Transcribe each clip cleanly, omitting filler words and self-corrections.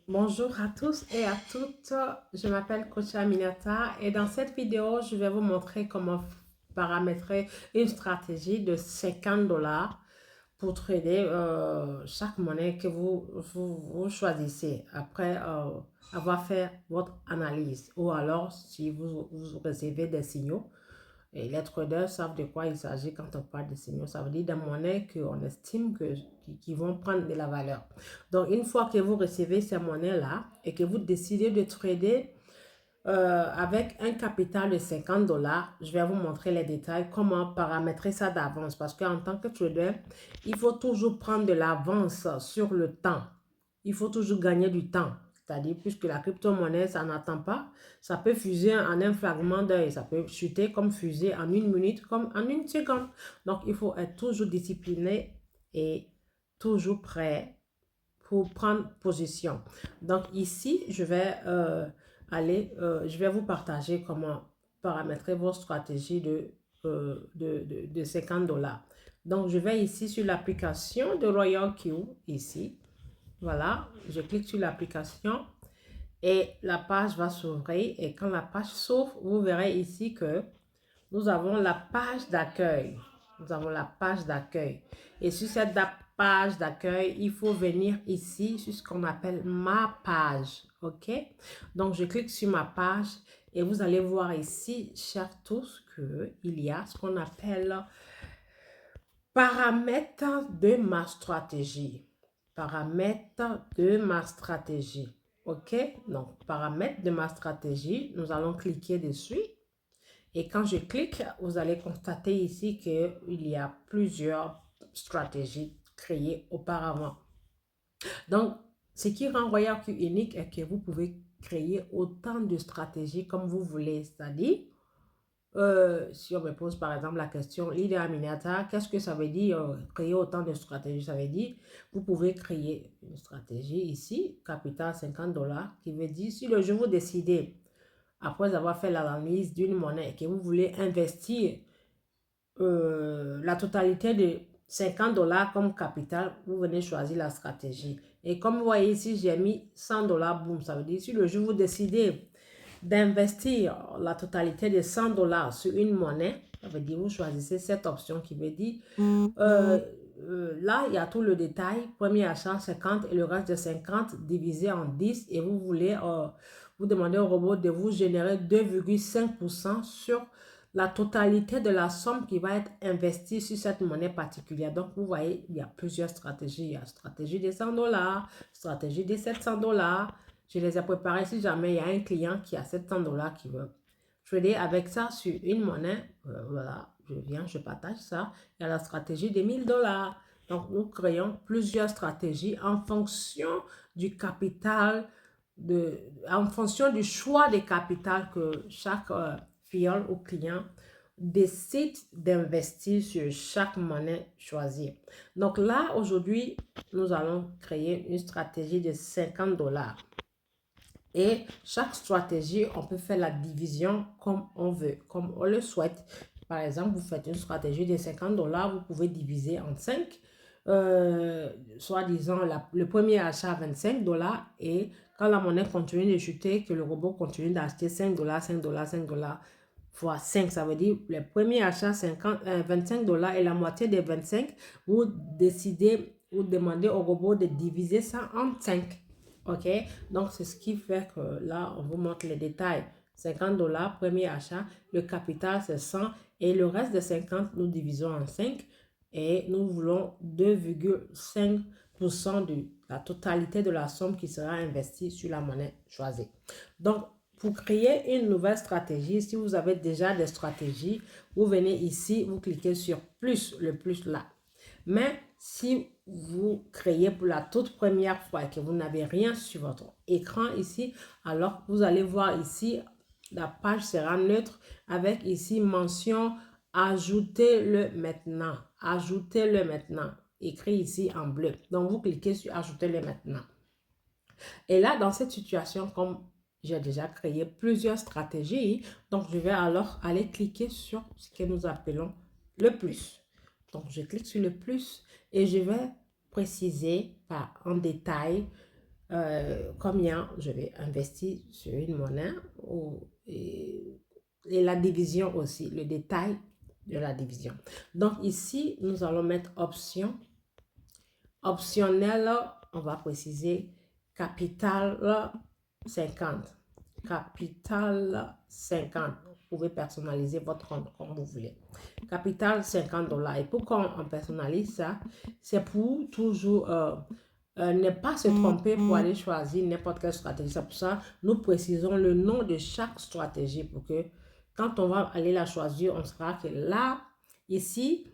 Bonjour à tous et à toutes, je m'appelle Coach Aminata et dans cette vidéo, je vais vous montrer comment paramétrer une stratégie de 50 dollars pour trader chaque monnaie que vous choisissez après avoir fait votre analyse ou alors si vous recevez des signaux. Et les traders savent de quoi il s'agit quand on parle de signaux. Ça veut dire des monnaies qu'on estime qui vont prendre de la valeur. Donc, une fois que vous recevez ces monnaies-là et que vous décidez de trader avec un capital de 50 dollars, je vais vous montrer les détails, comment paramétrer ça d'avance. Parce qu'en tant que trader, il faut toujours prendre de l'avance sur le temps. Il faut toujours gagner du temps. C'est-à-dire, puisque la crypto-monnaie, ça n'attend pas, ça peut fuser en un fragment d'œil, ça peut chuter comme fuser en une minute, comme en une seconde. Donc, il faut être toujours discipliné et toujours prêt pour prendre position. Donc, ici, je vais vous partager comment paramétrer votre stratégie de 50 dollars. Donc, je vais ici sur l'application de Royal Q, ici. Voilà, je clique sur l'application et la page va s'ouvrir. Et quand la page s'ouvre, vous verrez ici que nous avons la page d'accueil. Nous avons la page d'accueil. Et sur cette page d'accueil, il faut venir ici sur ce qu'on appelle ma page. OK? Donc, je clique sur ma page et vous allez voir ici, chers tous, qu'il y a ce qu'on appelle paramètres de ma stratégie. Paramètres de ma stratégie. OK? Donc, paramètres de ma stratégie, nous allons cliquer dessus. Et quand je clique, vous allez constater ici qu'il y a plusieurs stratégies créées auparavant. Donc, ce qui rend Royal Q unique est que vous pouvez créer autant de stratégies comme vous voulez. C'est-à-dire, si on me pose par exemple la question, leader Aminata, qu'est-ce que ça veut dire créer autant de stratégies? Ça veut dire, vous pouvez créer une stratégie ici, capital 50 dollars, qui veut dire, si le jour vous décidez, après avoir fait l'analyse d'une monnaie et que vous voulez investir la totalité de 50 dollars comme capital, vous venez choisir la stratégie. Et comme vous voyez ici, j'ai mis 100 dollars, boum, ça veut dire si le jour vous décidez d'investir la totalité de 100 dollars sur une monnaie, ça veut dire vous choisissez cette option qui veut dire là, il y a tout le détail. Premier achat 50 et le reste de 50 divisé en 10 et vous voulez, vous demandez au robot de vous générer 2,5% sur la totalité de la somme qui va être investie sur cette monnaie particulière. Donc, vous voyez, il y a plusieurs stratégies. Il y a stratégie des 100 dollars, stratégie des 700 dollars. Je les ai préparées si jamais il y a un client qui a 700 dollars qui veut trader avec ça sur une monnaie. Voilà, je viens, je partage ça. Il y a la stratégie des 1000 dollars. Donc, nous créons plusieurs stratégies en fonction du capital, en fonction du choix des capitales que chaque fiole ou client décide d'investir sur chaque monnaie choisie. Donc là, aujourd'hui, nous allons créer une stratégie de 50 dollars. Et chaque stratégie, on peut faire la division comme on veut, comme on le souhaite. Par exemple, vous faites une stratégie de 50 dollars, vous pouvez diviser en 5. Soit disant le premier achat à 25 dollars et quand la monnaie continue de chuter, que le robot continue d'acheter 5 dollars, 5 dollars, 5 dollars fois 5, ça veut dire le premier achat 25 dollars et la moitié des 25, vous décidez, vous demandez au robot de diviser ça en 5. OK? Donc, c'est ce qui fait que là, on vous montre les détails. 50 dollars, premier achat. Le capital, c'est 100. Et le reste de 50, nous divisons en 5. Et nous voulons 2,5% de la totalité de la somme qui sera investie sur la monnaie choisie. Donc, pour créer une nouvelle stratégie, si vous avez déjà des stratégies, vous venez ici, vous cliquez sur plus, le plus là. Mais si vous créez pour la toute première fois et que vous n'avez rien sur votre écran ici, alors vous allez voir ici, la page sera neutre avec ici mention ajoutez-le maintenant. Ajoutez-le maintenant. Écrit ici en bleu. Donc, vous cliquez sur ajoutez-le maintenant. Et là, dans cette situation, comme j'ai déjà créé plusieurs stratégies, donc je vais alors aller cliquer sur ce que nous appelons le plus. Donc, je clique sur le plus et je vais préciser en détail combien je vais investir sur une monnaie et la division aussi, le détail de la division. Donc ici, nous allons mettre option. Optionnel, on va préciser capital 50. Capital 50. Vous pouvez personnaliser votre compte comme vous voulez. Capital 50 $. Et pourquoi on personnalise ça? C'est pour toujours ne pas se tromper pour aller choisir n'importe quelle stratégie. C'est pour ça nous précisons le nom de chaque stratégie pour que quand on va aller la choisir, on saura que là, ici,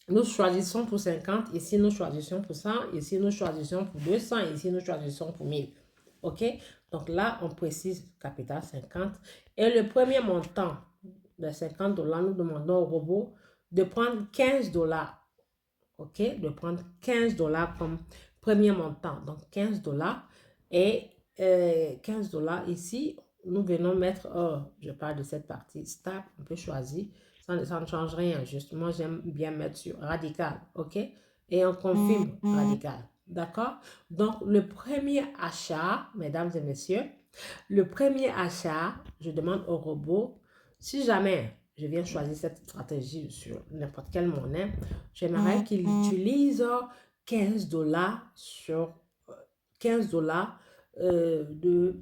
nous choisissons pour 50, ici nous choisissons pour 100, ici nous choisissons pour 200, ici nous choisissons pour 1000. OK? Donc là, on précise capital 50. Et le premier montant de 50 $, nous demandons au robot de prendre 15 $. OK? De prendre 15 $ comme premier montant. Donc 15 $. Et 15 $ ici, nous venons mettre, je parle de cette partie, stable, on peut choisir. Ça ne change rien. Justement, j'aime bien mettre sur radical. OK? Et on confirme radical. D'accord? Donc, le premier achat, mesdames et messieurs, le premier achat, je demande au robot, si jamais je viens choisir cette stratégie sur n'importe quelle monnaie, j'aimerais qu'il utilise 15 $ sur 15 $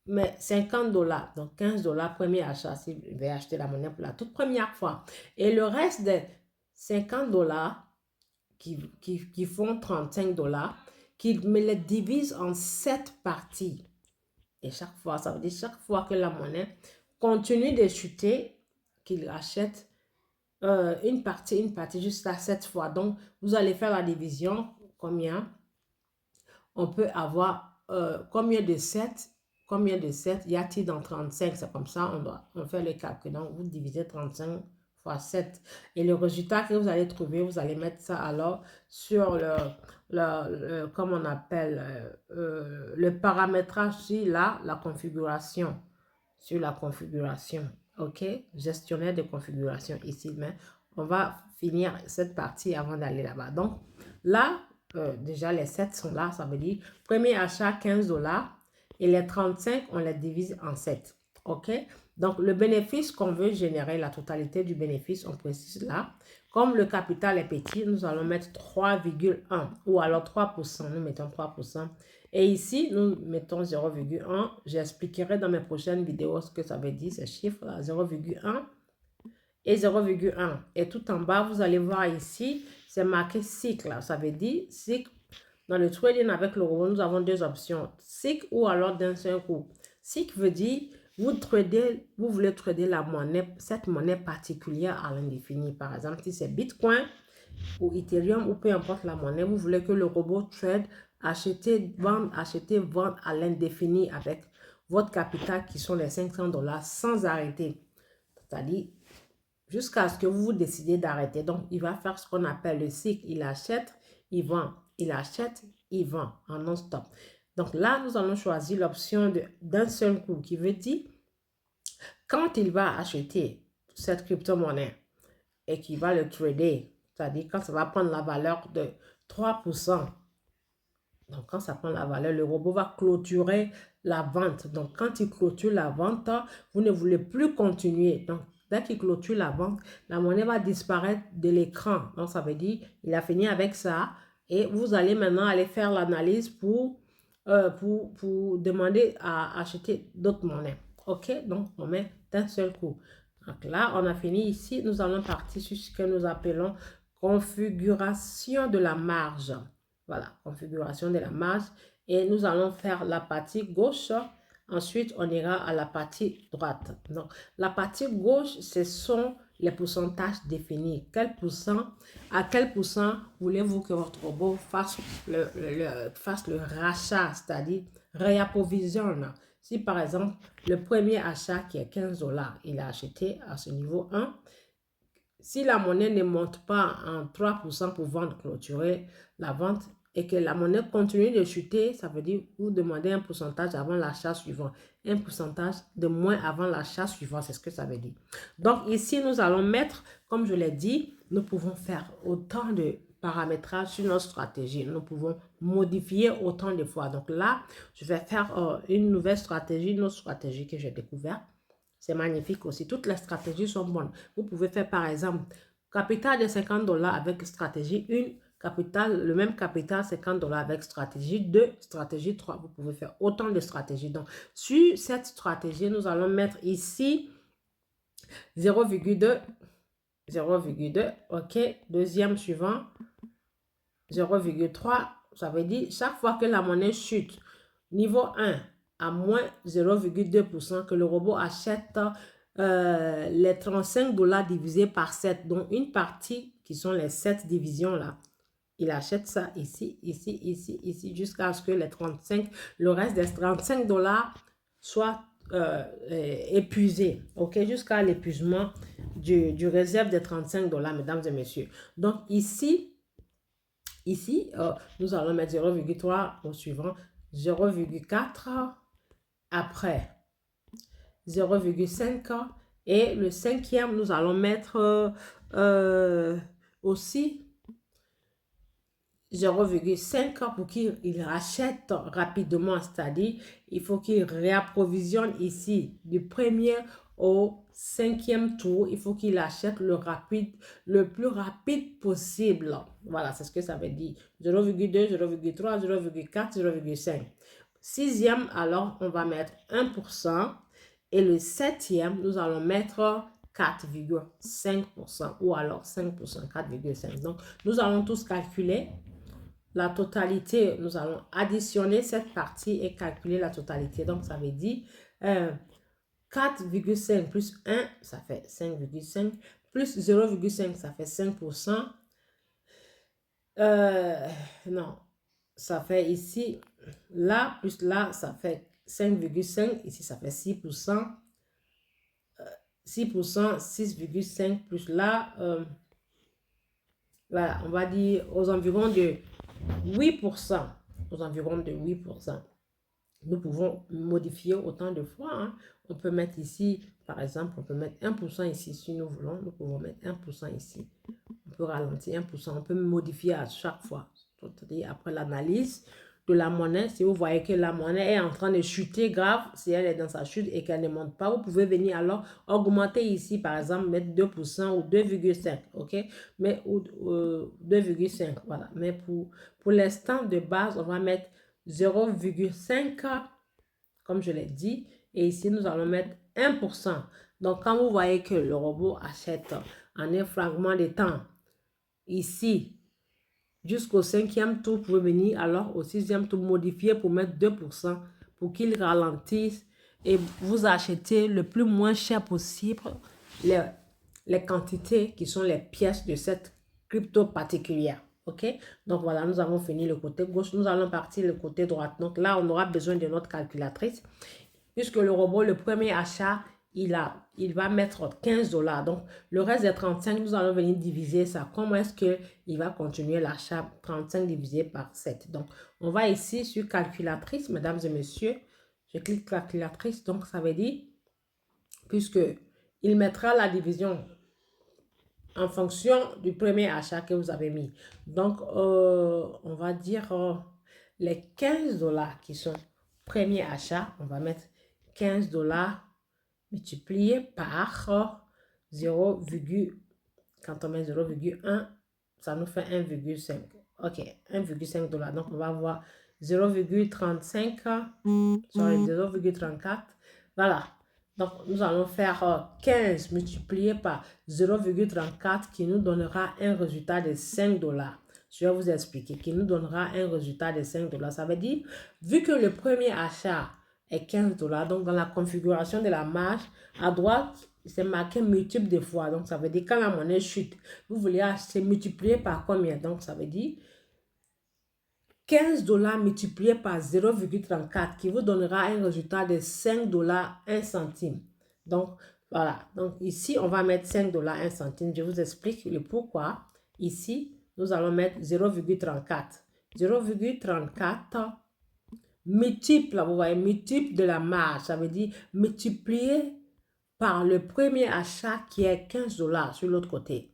mais 50 $. Donc 15 $ premier achat si je vais acheter la monnaie pour la toute première fois. Et le reste des 50 $ qui font 35 $, qu'il me les divise en 7 parties. Et chaque fois, ça veut dire chaque fois que la monnaie continue de chuter, qu'il achète une partie jusqu'à 7 fois. Donc, vous allez faire la division, combien on peut avoir, combien de 7 y a-t-il dans 35? C'est comme ça, on fait le calcul. Donc, vous divisez 35 fois 7. Et le résultat que vous allez trouver, vous allez mettre ça alors sur comme on appelle, le paramétrage sur la configuration. Sur la configuration. OK? Gestionnaire de configuration ici. Mais on va finir cette partie avant d'aller là-bas. Donc, là, déjà les 7 sont là. Ça veut dire, premier achat 15 $. Et les 35, on les divise en 7. OK? Donc, le bénéfice qu'on veut générer, la totalité du bénéfice, on précise là. Comme le capital est petit, nous allons mettre 3,1 ou alors 3%. Nous mettons 3%. Et ici, nous mettons 0,1. J'expliquerai dans mes prochaines vidéos ce que ça veut dire, ces chiffres-là, 0,1 et 0,1. Et tout en bas, vous allez voir ici, c'est marqué cycle. Ça veut dire cycle. Dans le trading avec le robot, nous avons deux options. Cycle ou alors d'un seul coup. Cycle veut dire, vous voulez trader la monnaie, cette monnaie particulière à l'indéfini. Par exemple, si c'est Bitcoin ou Ethereum ou peu importe la monnaie, vous voulez que le robot trade, acheter, vendre à l'indéfini avec votre capital qui sont les 500 $ sans arrêter. C'est-à-dire, jusqu'à ce que vous décidez d'arrêter. Donc, il va faire ce qu'on appelle le cycle. Il achète, il vend. Il achète, il vend en non-stop. Donc là, nous allons choisir l'option d'un seul coup qui veut dire quand il va acheter cette crypto-monnaie et qu'il va le trader, c'est-à-dire quand ça va prendre la valeur de 3%. Donc, quand ça prend la valeur, le robot va clôturer la vente. Donc, quand il clôture la vente, vous ne voulez plus continuer. Donc, dès qu'il clôture la vente, la monnaie va disparaître de l'écran. Donc, ça veut dire il a fini avec ça. Et vous allez maintenant aller faire l'analyse pour demander à acheter d'autres monnaies. OK? Donc, on met d'un seul coup. Donc là, on a fini ici. Nous allons partir sur ce que nous appelons configuration de la marge. Voilà, configuration de la marge. Et nous allons faire la partie gauche. Ensuite, on ira à la partie droite. Donc, la partie gauche, ce sont les pourcentages définis. À quel pourcent voulez-vous que votre robot fasse le rachat, c'est-à-dire réapprovisionne. Si par exemple, le premier achat qui est 15 $, il a acheté à ce niveau 1, si la monnaie ne monte pas en 3% pour vendre, clôturer la vente et que la monnaie continue de chuter, ça veut dire vous demandez un pourcentage avant l'achat suivant. Un pourcentage de moins avant l'achat suivant, c'est ce que ça veut dire. Donc ici, nous allons mettre, comme je l'ai dit, nous pouvons faire autant de paramétrage sur notre stratégie. Nous pouvons modifier autant de fois. Donc là, je vais faire une nouvelle stratégie, une autre stratégie que j'ai découverte. C'est magnifique aussi. Toutes les stratégies sont bonnes. Vous pouvez faire par exemple capital de 50 $ avec stratégie 1, capital, le même capital 50 $ avec stratégie 2, stratégie 3. Vous pouvez faire autant de stratégies. Donc, sur cette stratégie, nous allons mettre ici 0,2, 0,2, ok. Deuxième suivant, 0,3. Ça veut dire chaque fois que la monnaie chute, niveau 1 à moins 0,2%, que le robot achète les 35 $ divisés par 7, donc une partie qui sont les 7 divisions là. Il achète ça ici, ici, ici, ici, jusqu'à ce que les 35, le reste des 35 $ soit épuisé, ok, jusqu'à l'épuisement du réserve des 35 $, mesdames et messieurs. Donc ici, nous allons mettre 0,3 au suivant, 0,4 après 0,5 et le cinquième, nous allons mettre aussi 0,5 pour qu'il rachète rapidement, c'est-à-dire il faut qu'il réapprovisionne ici du premier au cinquième tour, il faut qu'il achète le plus rapide possible. Voilà, c'est ce que ça veut dire. 0,2, 0,3, 0,4, 0,5. Sixième, alors on va mettre 1%. Et le septième, nous allons mettre 4,5% ou alors 5%, 4,5%. Donc, nous allons tous calculer la totalité. Nous allons additionner cette partie et calculer la totalité. Donc, ça veut dire 4,5 plus 1, ça fait 5,5. Plus 0,5, ça fait 5%. Non, ça fait ici, là, plus là, ça fait 5,5. Ici, ça fait 6%. 6%, 6,5 plus là, voilà, on va dire aux environs de 8%. Aux environs de 8%. Nous pouvons modifier autant de fois. Hein. On peut mettre ici, par exemple, on peut mettre 1% ici si nous voulons. Nous pouvons mettre 1% ici. On peut ralentir 1%. On peut modifier à chaque fois. C'est-à-dire après l'analyse de la monnaie, si vous voyez que la monnaie est en train de chuter grave, si elle est dans sa chute et qu'elle ne monte pas, vous pouvez venir alors augmenter ici, par exemple, mettre 2% ou 2,5, ok? Mais 2,5, voilà. Mais pour l'instant de base, on va mettre 0,5, comme je l'ai dit. Et ici, nous allons mettre 1%. Donc, quand vous voyez que le robot achète en un fragment de temps, ici, jusqu'au cinquième tour, vous pouvez venir alors au sixième tour modifier pour mettre 2% pour qu'il ralentisse et vous achetez le plus moins cher possible les quantités qui sont les pièces de cette crypto particulière. Ok, donc voilà, nous avons fini le côté gauche, nous allons partir le côté droit. Donc là, on aura besoin de notre calculatrice puisque le robot, le premier achat, il va mettre 15 $. Donc, le reste des 35, nous allons venir diviser ça. Comment est-ce qu'il va continuer l'achat 35 divisé par 7? Donc, on va ici sur calculatrice, mesdames et messieurs. Je clique calculatrice. Donc, ça veut dire, puisque il mettra la division en fonction du premier achat que vous avez mis. Donc, on va dire les 15 $ qui sont premier achat. On va mettre 15 $ multiplié par 0, quand on met 0,1, ça nous fait 1,5. Ok, 1,5 $. Donc, on va avoir 0,35, sorry, 0,34. Voilà. Donc, nous allons faire 15 multiplié par 0,34 qui nous donnera un résultat de 5 $. Je vais vous expliquer, qui nous donnera un résultat de 5 $. Ça veut dire, vu que le premier achat est 15 $, donc dans la configuration de la marge, à droite, c'est marqué multiple de fois. Donc, ça veut dire quand la monnaie chute, vous voulez acheter multiplié par combien? Donc, ça veut dire 15 $ multiplié par 0,34 qui vous donnera un résultat de 5 $ 1 centime. Donc, voilà. Donc, ici, on va mettre 5 $ 1 centime. Je vous explique le pourquoi. Ici, nous allons mettre 0,34. 0,34 multiple, vous voyez, multiple de la marge. Ça veut dire multiplié par le premier achat qui est 15 $ sur l'autre côté.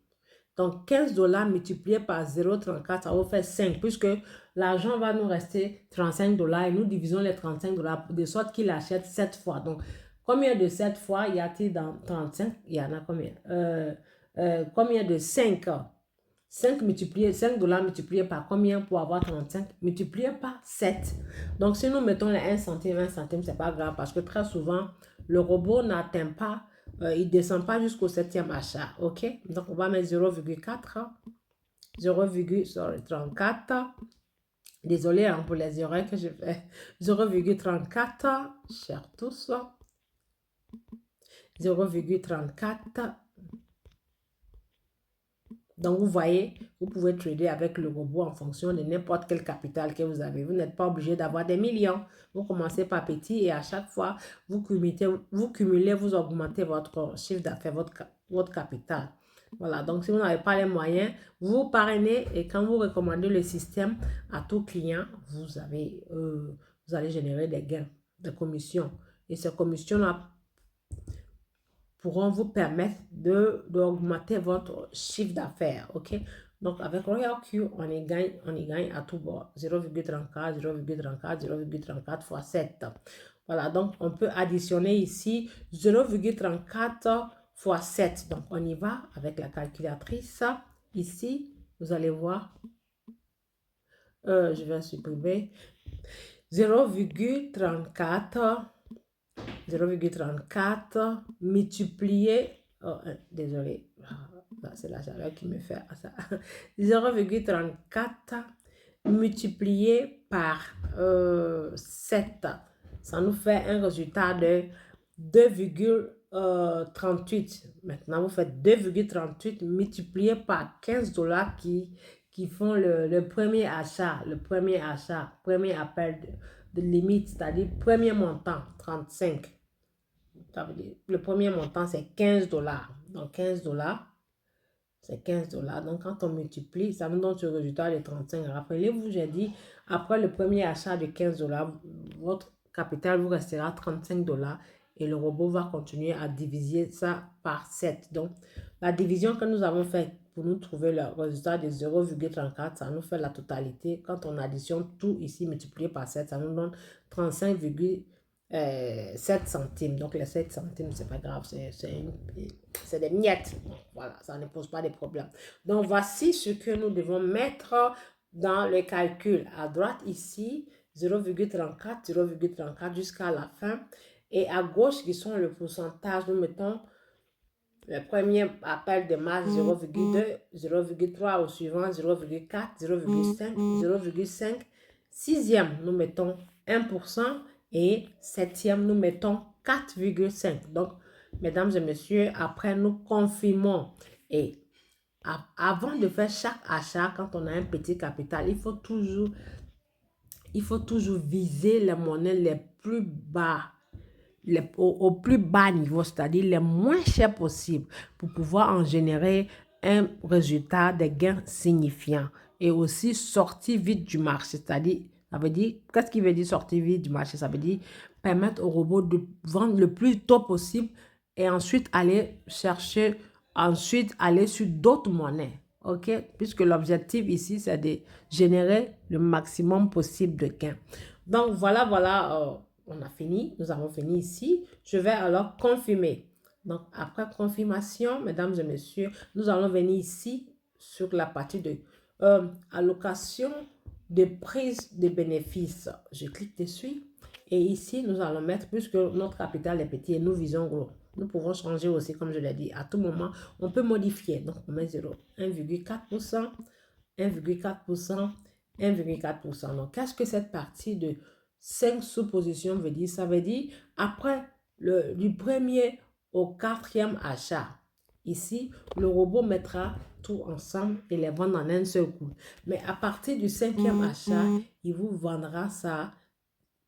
Donc, 15 $ multiplié par 0,34, ça vous fait 5, puisque l'argent va nous rester 35 $ et nous divisons les 35 $ de sorte qu'il achète 7 fois. Donc, combien de 7 fois y a-t-il dans 35? Il y en a combien? Combien de 5? 5 $ multiplié par combien pour avoir 35? Multiplié par 7. Donc, si nous mettons les 1 centime, c'est pas grave parce que très souvent, le robot n'atteint pas, il ne descend pas jusqu'au 7e achat. OK? Donc, on va mettre 0,4, 0,34. Désolé hein, pour les erreurs que je fais. 0,34, chers tous. 0,34. Donc, vous voyez, vous pouvez trader avec le robot en fonction de n'importe quel capital que vous avez. Vous n'êtes pas obligé d'avoir des millions. Vous commencez par petit et à chaque fois, vous cumulez, vous augmentez votre chiffre d'affaires, votre capital. Voilà, donc si vous n'avez pas les moyens, vous parrainez et quand vous recommandez le système à tout client, vous allez générer des gains, des commissions. Et ces commissions-là pourront vous permettre d'augmenter votre chiffre d'affaires, ok? Donc, avec Royal Q, on y gagne à tout bord. 0,34, 0,34, 0,34 fois 7. Voilà, donc on peut additionner ici 0,34 fois 7. Donc, on y va avec la calculatrice. Ici, vous allez voir, je vais supprimer 0,34 multiplié, désolé, c'est la chaleur qui me fait ça, 0,34 multiplié par 7, ça nous fait un résultat de 2,38. Maintenant, vous faites 2,38 multiplié par 15 $ qui font le premier achat, premier appel de limite, c'est-à-dire premier montant, 35. Ça veut dire, le premier montant, c'est 15 $. Donc, 15 $, c'est 15 $. Donc, quand on multiplie, ça nous donne ce résultat de 35. Rappelez-vous, j'ai dit, après le premier achat de 15 $, votre capital vous restera 35 $ et le robot va continuer à diviser ça par 7. Donc, la division que nous avons faite pour nous trouver le résultat de 0,34, ça nous fait la totalité. Quand on additionne tout ici multiplié par 7, ça nous donne 35,7 centimes. Donc, les 7 centimes, c'est pas grave, c'est des miettes. Donc, voilà, ça ne pose pas de problème. Donc, voici ce que nous devons mettre dans le calcul. À droite, ici, 0,34, 0,34 jusqu'à la fin. Et à gauche, qui sont le pourcentage, nous mettons le premier appel de masse 0,2, 0,3 au suivant 0,4, 0,5, 0,5. Sixième, nous mettons 1% et septième, nous mettons 4,5. Donc, mesdames et messieurs, après, nous confirmons. Et avant de faire chaque achat, quand on a un petit capital, il faut toujours viser les monnaies les plus bas. Au plus bas niveau, c'est-à-dire les moins chers possibles pour pouvoir en générer un résultat, des gains signifiants et aussi sortir vite du marché, c'est-à-dire, ça veut dire, qu'est-ce qui veut dire sortir vite du marché? Ça veut dire permettre au robot de vendre le plus tôt possible et ensuite aller chercher, aller sur d'autres monnaies, ok? Puisque l'objectif ici, c'est de générer le maximum possible de gains. Donc, voilà, on a fini, nous avons fini ici. Je vais alors confirmer. Donc, après confirmation, mesdames et messieurs, nous allons venir ici sur la partie de allocation de prise de bénéfices. Je clique dessus et ici, nous allons mettre, puisque notre capital est petit et nous visons gros, nous pouvons changer aussi, comme je l'ai dit, à tout moment, on peut modifier. Donc, on met 0, 1,4%, 1,4%, 1,4%. Donc, qu'est-ce que cette partie de 5 sous-positions veut dire? Ça veut dire après du premier au 4e achat. Ici, le robot mettra tout ensemble et les vendre en un seul coup. Mais à partir du 5e achat, il vous vendra ça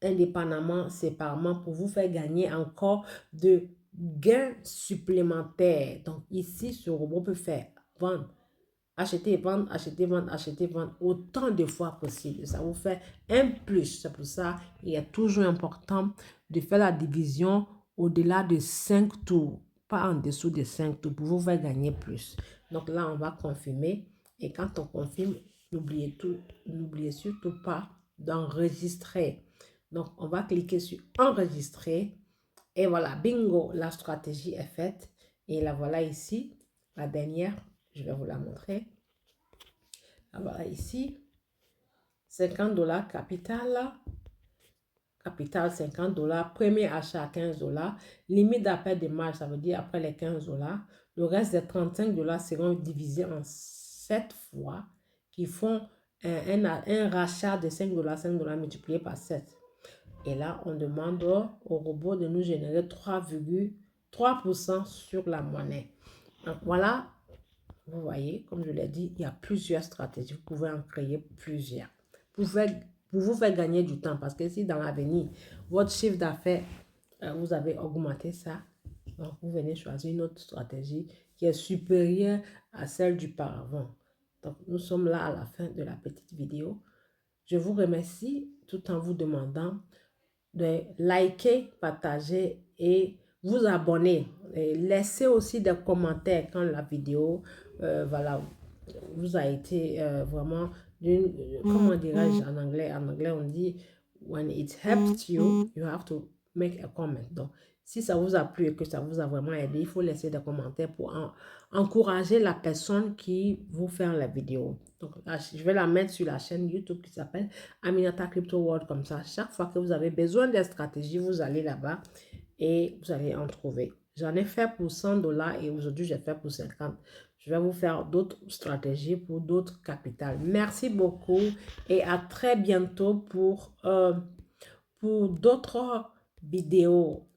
indépendamment, séparément pour vous faire gagner encore de gains supplémentaires. Donc ici, ce robot peut faire vendre, acheter, vendre, acheter, vendre, acheter, vendre autant de fois possible. Ça vous fait un plus. C'est pour ça qu'il est toujours important de faire la division au-delà de 5 tours, pas en dessous de 5 tours pour vous faire gagner plus. Donc là, on va confirmer. Et quand on confirme, n'oubliez surtout pas d'enregistrer. Donc, on va cliquer sur enregistrer. Et voilà, bingo, la stratégie est faite. Et la voilà ici, la dernière. Je vais vous la montrer. La voilà ici. 50 $ capital. Capital 50 $. Premier achat 15 $. Limite d'appel de marge, ça veut dire après les 15 $. Le reste des 35 $ seront divisés en 7 fois qui font un rachat de 5 $, 5 $ multiplié par 7. Et là, on demande au robot de nous générer 3,3% sur la monnaie. Donc voilà, vous voyez, comme je l'ai dit, il y a plusieurs stratégies. Vous pouvez en créer plusieurs. Pour vous faire gagner du temps, parce que si dans l'avenir, votre chiffre d'affaires, vous avez augmenté ça, donc vous venez choisir une autre stratégie qui est supérieure à celle du paravent. Donc, nous sommes là à la fin de la petite vidéo. Je vous remercie tout en vous demandant de liker, partager et vous abonner. Et laissez aussi des commentaires quand la vidéo voilà, vous a été vraiment d'une, comment dirais-je en anglais? En anglais, on dit when it helps you, you have to make a comment. Donc, si ça vous a plu et que ça vous a vraiment aidé, il faut laisser des commentaires pour encourager la personne qui vous fait la vidéo. Donc, là, je vais la mettre sur la chaîne YouTube qui s'appelle Aminata Crypto World. Comme ça, chaque fois que vous avez besoin de stratégies, vous allez là-bas et vous allez en trouver. J'en ai fait pour 100 $ et aujourd'hui, j'ai fait pour 50. Je vais vous faire d'autres stratégies pour d'autres capitales. Merci beaucoup et à très bientôt pour d'autres vidéos.